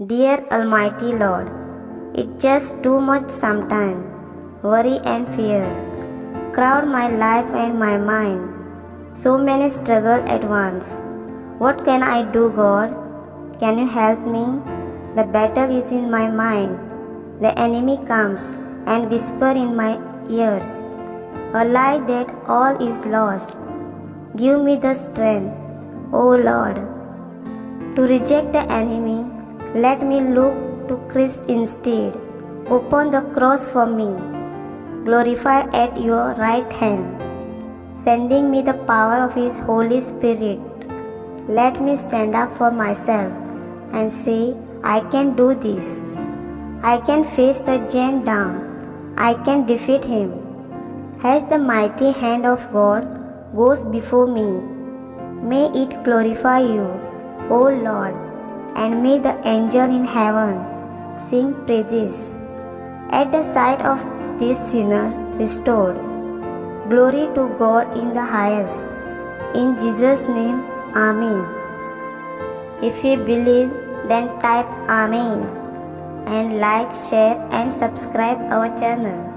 Dear Almighty Lord, it's just too much sometimes. Worry and fear crowd my life and my mind. So many struggles at once. What can I do, God? Can you help me? The battle is in my mind. The enemy comes and whispers in my ears a lie that all is lost. Give me the strength, O Lord, to reject the enemy. Let me look to Christ instead. Open the cross for me. Glorify at your right hand, sending me the power of His Holy Spirit. Let me stand up for myself and say, I can do this. I can face the giant down. I can defeat him. As the mighty hand of God goes before me, may it glorify you, O Lord, and may the angel in heaven sing praises at the sight of this sinner restored. Glory to God in the highest. In Jesus' name, Amen. If you believe, then type Amen and like, share and subscribe our channel.